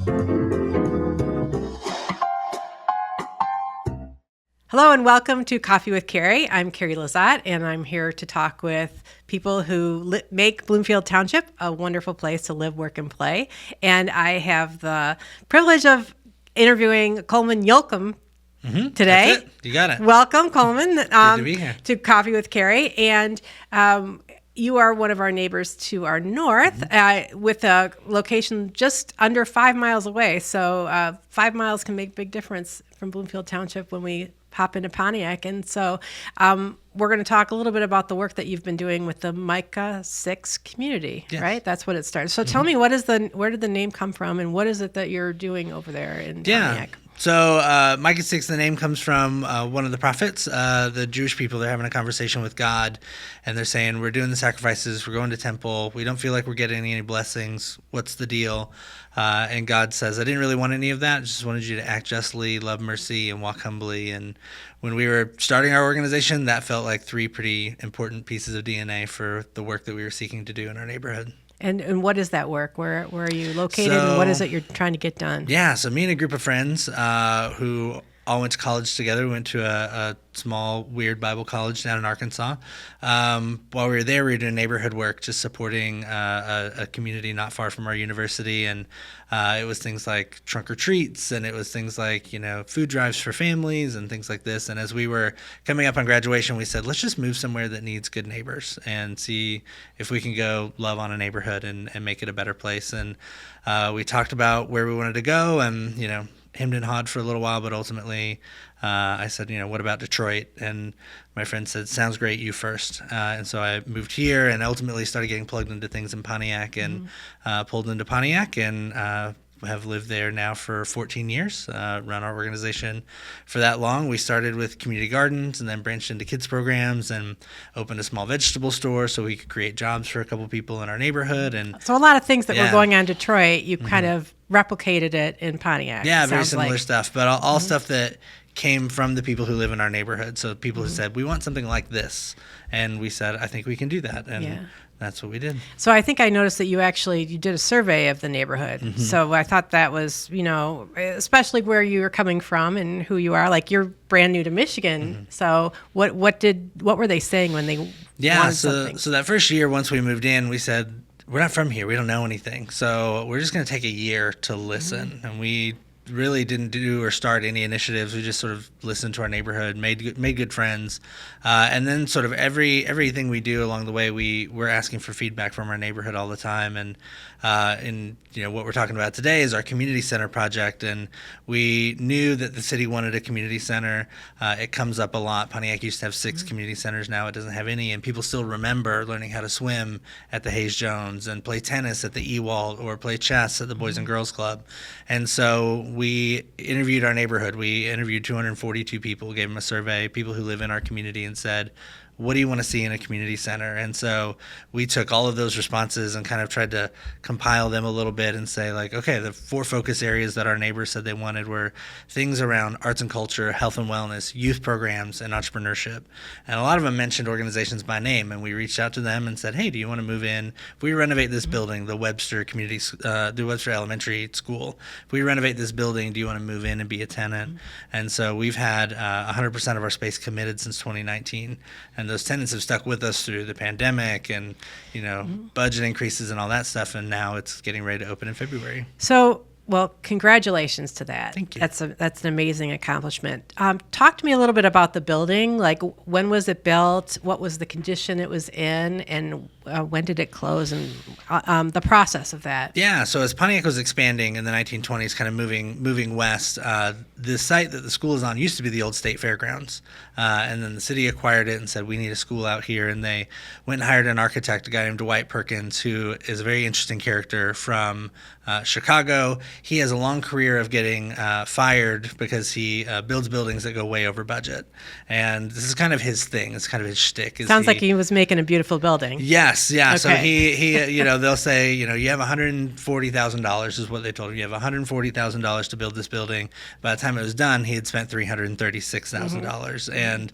Hello and welcome to Coffee with Carrie. I'm Carrie LeZotte, and I'm here to talk with people who make Bloomfield Township a wonderful place to live, work, and play. And I have the privilege of interviewing Coleman Yoakum today. That's it. You got it. Welcome, Coleman, Good to be here. to Coffee with Carrie. And you are one of our neighbors to our north, with a location just under 5 miles away. So 5 miles can make a big difference from Bloomfield Township when we hop into Pontiac. And so we're going to talk a little bit about the work that you've been doing with the Micah 6 community, Yes. right? That's what it started. So tell me, where did the name come from, and what is it that you're doing over there in Pontiac? So Micah 6, the name comes from one of the prophets. The Jewish people, they're having a conversation with God, and they're saying, we're doing the sacrifices, we're going to temple, we don't feel like we're getting any blessings, what's the deal? And God says, I didn't really want any of that, I just wanted you to act justly, love mercy, and walk humbly. And when we were starting our organization, that felt like 3 pretty important pieces of DNA for the work that we were seeking to do in our neighborhood. And what is that work? Where are you located, and what is it you're trying to get done? Yeah, so me and a group of friends who all went to college together. We went to a small, weird Bible college down in Arkansas. While we were there, we were doing neighborhood work, just supporting a community not far from our university. And it was things like trunk or treats, and it was things like, food drives for families and things like this. And as we were coming up on graduation, we said, let's just move somewhere that needs good neighbors and see if we can go love on a neighborhood and make it a better place. And we talked about where we wanted to go, and, hemmed and hawed for a little while, but ultimately I said, what about Detroit? And my friend said, sounds great, you first. And so I moved here and ultimately started getting plugged into things in Pontiac and pulled into Pontiac, and have lived there now for 14 years, run our organization for that long. We started with community gardens and then branched into kids programs and opened a small vegetable store so we could create jobs for a couple people in our neighborhood. And so a lot of things that were going on in Detroit, you kind of replicated it in Pontiac. Yeah, very similar stuff, but all stuff that came from the people who live in our neighborhood. So people who said, we want something like this. And we said, I think we can do that. And that's what we did. So I think I noticed that you did a survey of the neighborhood. So I thought that was, especially where you were coming from and who you are. Like, you're brand new to Michigan. So what were they saying when they wanted something? So that first year, once we moved in, we said, we're not from here. We don't know anything. So we're just going to take a year to listen. And we really didn't do or start any initiatives. We just sort of listened to our neighborhood, made good friends, and then sort of everything we do along the way, we're asking for feedback from our neighborhood all the time. And what we're talking about today is our community center project, and we knew that the city wanted a community center. It comes up a lot. Pontiac used to have 6 community centers. Now it doesn't have any, and people still remember learning how to swim at the Hayes Jones and play tennis at the Ewald or play chess at the Boys and Girls Club. And so we interviewed our neighborhood. We interviewed 242 people, gave them a survey, people who live in our community, and said, what do you want to see in a community center? And so we took all of those responses and kind of tried to compile them a little bit and say, like, okay, the 4 focus areas that our neighbors said they wanted were things around arts and culture, health and wellness, youth programs, and entrepreneurship. And a lot of them mentioned organizations by name, and we reached out to them and said, hey, do you want to move in? If we renovate this building, the Webster Elementary School, if we renovate this building, do you want to move in and be a tenant? And so we've had 100% of our space committed since 2019. And those tenants have stuck with us through the pandemic and, budget increases and all that stuff. And now it's getting ready to open in February. So, well, congratulations to that. Thank you. That's an amazing accomplishment. Talk to me a little bit about the building. Like, when was it built? What was the condition it was in? And when did it close? And the process of that. Yeah, so as Pontiac was expanding in the 1920s, kind of moving west, the site that the school is on used to be the old state fairgrounds. And then the city acquired it and said, we need a school out here. And they went and hired an architect, a guy named Dwight Perkins, who is a very interesting character from Chicago. He has a long career of getting fired because he builds buildings that go way over budget. And this is kind of his thing. It's kind of his shtick. Sounds like he was making a beautiful building. Yeah, Yes, yeah. So Okay. he they'll say, you have $140,000 is what they told him. You have $140,000 to build this building. By the time it was done, he had spent $336,000, and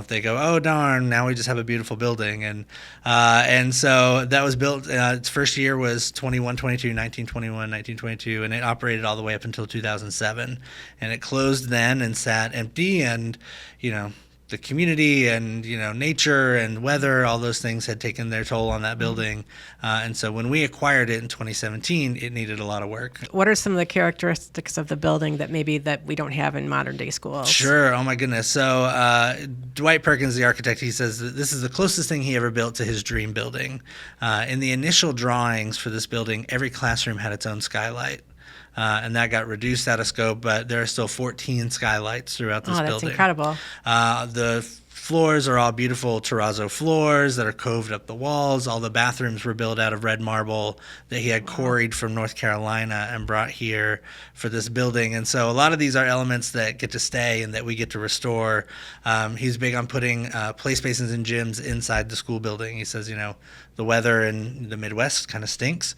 they go, oh darn, now we just have a beautiful building, and so that was built. Its first year was 1922, and it operated all the way up until 2007, and it closed then and sat empty, and the community and nature and weather, all those things had taken their toll on that building, and so when we acquired it in 2017, it needed a lot of work. What are some of the characteristics of the building that we don't have in modern day schools? Sure. Oh my goodness. So Dwight Perkins, the architect, he says that this is the closest thing he ever built to his dream building. In the initial drawings for this building, every classroom had its own skylight. And that got reduced out of scope, but there are still 14 skylights throughout this building. That's incredible. The floors are all beautiful terrazzo floors that are coved up the walls. All the bathrooms were built out of red marble that he had quarried from North Carolina and brought here for this building. And so a lot of these are elements that get to stay and that we get to restore. He's big on putting play spaces and gyms inside the school building. He says, the weather in the Midwest kind of stinks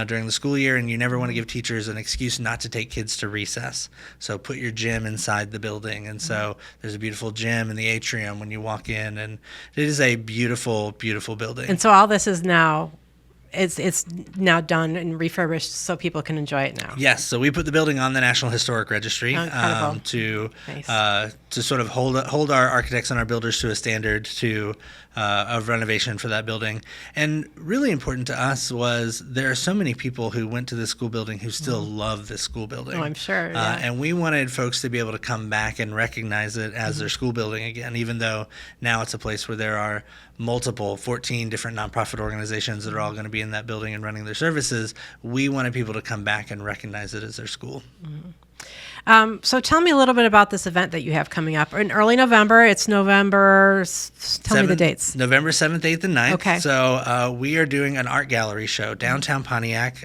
during the school year, and you never want to give teachers an excuse not to take kids to recess. So put your gym inside the building. And so there's a beautiful gym in the atrium when you walk in, and it is a beautiful, beautiful building. And so all this is now, it's now done and refurbished so people can enjoy it now. Yes, so we put the building on the National Historic Registry to sort of hold our architects and our builders to a standard of renovation for that building. And really important to us was there are so many people who went to this school building who still love this school building. Oh, I'm sure. Yeah. And we wanted folks to be able to come back and recognize it as their school building again, even though now it's a place where there are 14 different nonprofit organizations that are all going to be in that building and running their services. We wanted people to come back and recognize it as their school. So tell me a little bit about this event that you have coming up in early November. It's November. Tell me the dates. November 7th, 8th, and 9th. Okay. So we are doing an art gallery show downtown Pontiac.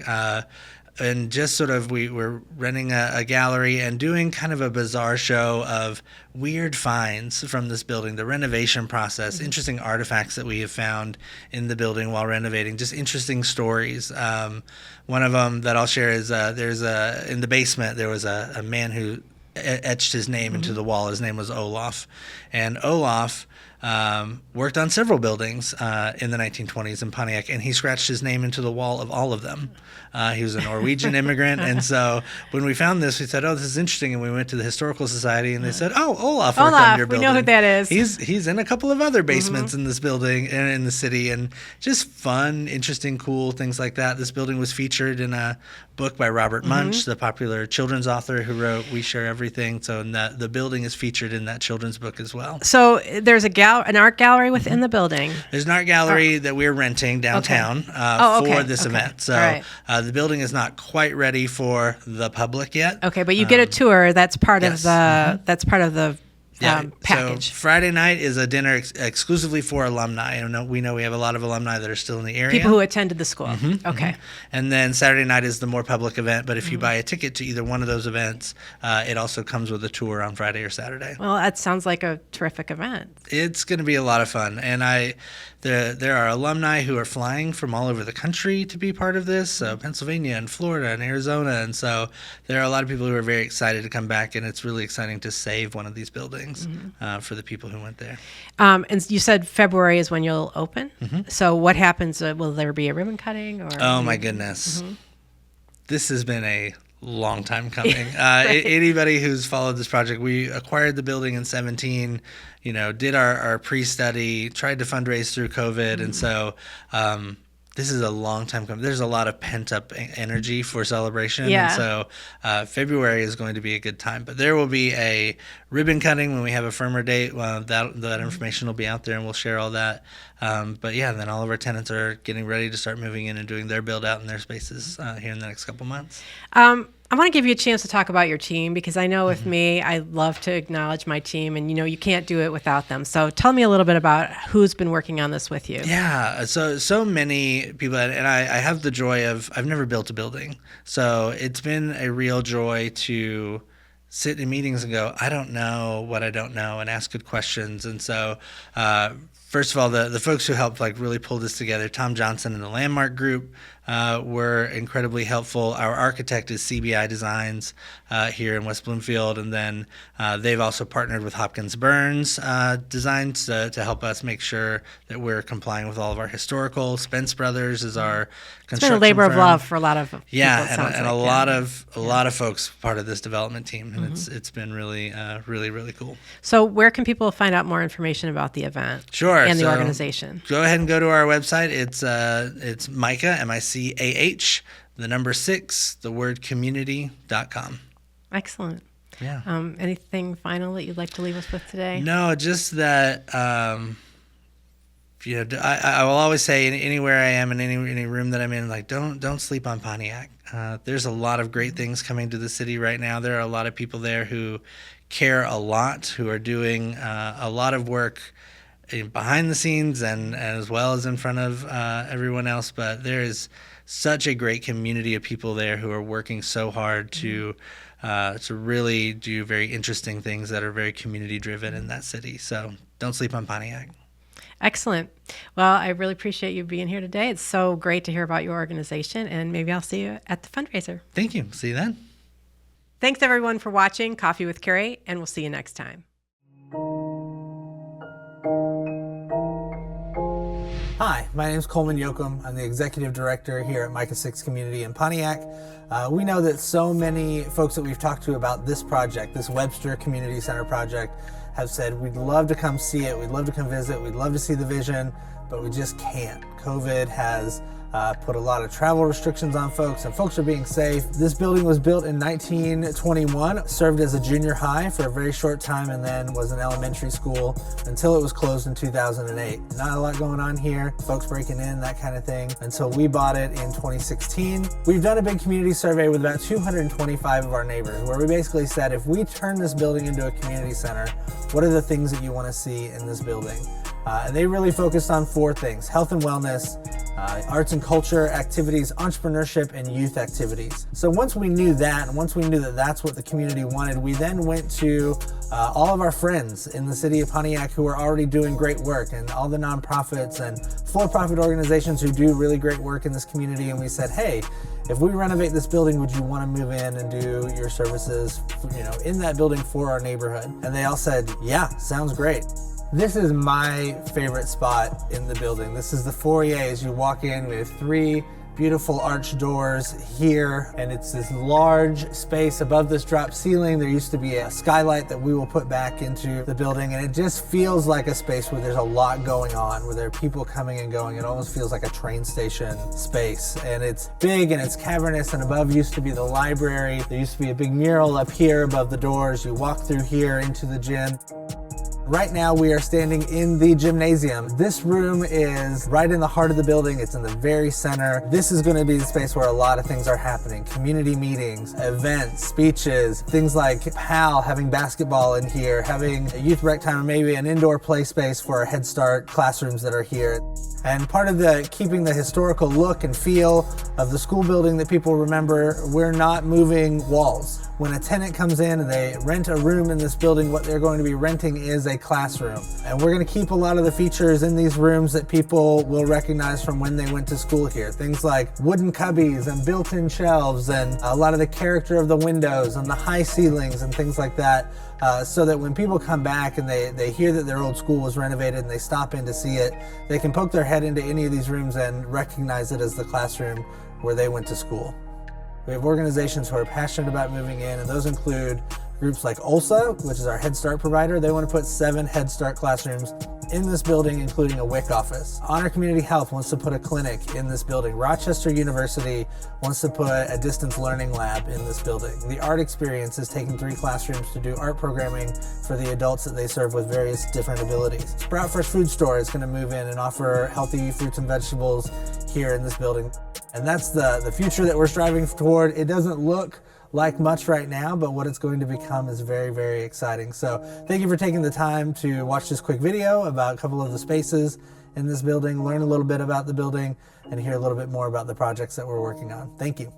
And just sort of we're renting a gallery and doing kind of a bizarre show of weird finds from this building, the renovation process, interesting artifacts that we have found in the building while renovating, just interesting stories. One of them that I'll share is in the basement there was a man who etched his name into the wall. His name was Olaf, and Olaf worked on several buildings in the 1920s in Pontiac, and he scratched his name into the wall of all of them. He was a Norwegian immigrant, and so when we found this, we said, "Oh, this is interesting." And we went to the Historical Society, and they said, "Oh, Olaf worked on your building. We know who that is. He's in a couple of other basements in this building and in the city, and just fun, interesting, cool things like that." This building was featured in a book by Robert Munch, the popular children's author who wrote "We Share Everything." So the building is featured in that children's book as well. So there's an art gallery within the building. There's an art gallery that we're renting downtown for this event. So the building is not quite ready for the public yet. Okay, but you get a tour. That's part of the package. So Friday night is a dinner exclusively for alumni. And we know we have a lot of alumni that are still in the area. People who attended the school. Okay. And then Saturday night is the more public event. But if you buy a ticket to either one of those events, it also comes with a tour on Friday or Saturday. Well, that sounds like a terrific event. It's going to be a lot of fun. And there are alumni who are flying from all over the country to be part of this, Pennsylvania and Florida and Arizona. And so there are a lot of people who are very excited to come back, and it's really exciting to save one of these buildings for the people who went there. And you said February is when you'll open. So what happens? Will there be a ribbon cutting? Or oh, my goodness. This has been a long time coming. Anybody who's followed this project, we acquired the building in 2017, did our pre-study, tried to fundraise through COVID. And so this is a long time coming. There's a lot of pent-up energy for celebration. Yeah. And so February is going to be a good time. But there will be a ribbon cutting when we have a firmer date. That information will be out there, and we'll share all that. But yeah, then all of our tenants are getting ready to start moving in and doing their build-out in their spaces here in the next couple months. I want to give you a chance to talk about your team, because I know with me, I love to acknowledge my team, and you can't do it without them. So tell me a little bit about who's been working on this with you. Yeah, so many people, and I have the joy of, I've never built a building. So it's been a real joy to sit in meetings and go, I don't know what I don't know, and ask good questions. And so first of all, the folks who helped like really pull this together, Tom Johnson and the Landmark Group, were incredibly helpful. Our architect is CBI Designs here in West Bloomfield, and then they've also partnered with Hopkins Burns Designs to help us make sure that we're complying with all of our historical. Spence Brothers is our construction It's been a labor of firm. love for a lot of people, And a lot yeah. of folks part of this development team, and it's been really really cool. So where can people find out more information about the event? Sure. And the So organization? Go ahead and go to our website. It's Micah, MICAH, the number 6, the word community.com. Excellent. Yeah. Anything final that you'd like to leave us with today? No, just that I will always say anywhere I am in any room that I'm in, like don't sleep on Pontiac. There's a lot of great things coming to the city right now. There are a lot of people there who care a lot, who are doing a lot of work behind the scenes and as well as in front of everyone else. But there is such a great community of people there who are working so hard to really do very interesting things that are very community driven in that city. So don't sleep on Pontiac. Excellent. Well, I really appreciate you being here today. It's so great to hear about your organization, and maybe I'll see you at the fundraiser. Thank you. See you then. Thanks, everyone, for watching Coffee with Carrie, and we'll see you next time. Hi, my name is Coleman Yoakum. I'm the Executive Director here at Micah 6 Community in Pontiac. We know that so many folks that we've talked to about this project, this Webster Community Center project, have said, we'd love to come see it, we'd love to come visit, we'd love to see the vision, but we just can't. COVID has put a lot of travel restrictions on folks, and folks are being safe. This building was built in 1921, served as a junior high for a very short time, and then was an elementary school until it was closed in 2008. Not a lot going on here, folks breaking in, that kind of thing, until we bought it in 2016. We've done a big community survey with about 225 of our neighbors, where we basically said, if we turn this building into a community center, what are the things that you want to see in this building? And they really focused on 4 things: health and wellness, arts and culture activities, entrepreneurship, and youth activities. So once we knew that, and once we knew that that's what the community wanted, we then went to all of our friends in the city of Pontiac who are already doing great work, and all the nonprofits and for-profit organizations who do really great work in this community, and we said, hey, if we renovate this building, would you want to move in and do your services, in that building for our neighborhood? And they all said, yeah, sounds great. This is my favorite spot in the building. This is the foyer. As you walk in, we have 3 beautiful arched doors here, and it's this large space above this drop ceiling. There used to be a skylight that we will put back into the building, and it just feels like a space where there's a lot going on, where there are people coming and going. It almost feels like a train station space, and it's big and it's cavernous, and above used to be the library. There used to be a big mural up here above the doors. You walk through here into the gym. Right now we are standing in the gymnasium. This room is right in the heart of the building. It's in the very center. This is going to be the space where a lot of things are happening. Community meetings, events, speeches, things like PAL, having basketball in here, having a youth rec time, or maybe an indoor play space for our Head Start classrooms that are here. And part of the keeping the historical look and feel of the school building that people remember, we're not moving walls. When a tenant comes in and they rent a room in this building, what they're going to be renting is a classroom. And we're going to keep a lot of the features in these rooms that people will recognize from when they went to school here. Things like wooden cubbies and built-in shelves, and a lot of the character of the windows and the high ceilings and things like that. So that when people come back and they hear that their old school was renovated and they stop in to see it, they can poke their head into any of these rooms and recognize it as the classroom where they went to school. We have organizations who are passionate about moving in, and those include groups like OLSA, which is our Head Start provider. They want to put 7 Head Start classrooms in this building, including a WIC office. Honor Community Health wants to put a clinic in this building. Rochester University wants to put a distance learning lab in this building. The Art Experience is taking 3 classrooms to do art programming for the adults that they serve with various different abilities. Sprout Fresh Food Store is going to move in and offer healthy fruits and vegetables here in this building. And that's the future that we're striving toward. It doesn't look like much right now, but what it's going to become is very, very exciting. So thank you for taking the time to watch this quick video about a couple of the spaces in this building, learn a little bit about the building, and hear a little bit more about the projects that we're working on. Thank you.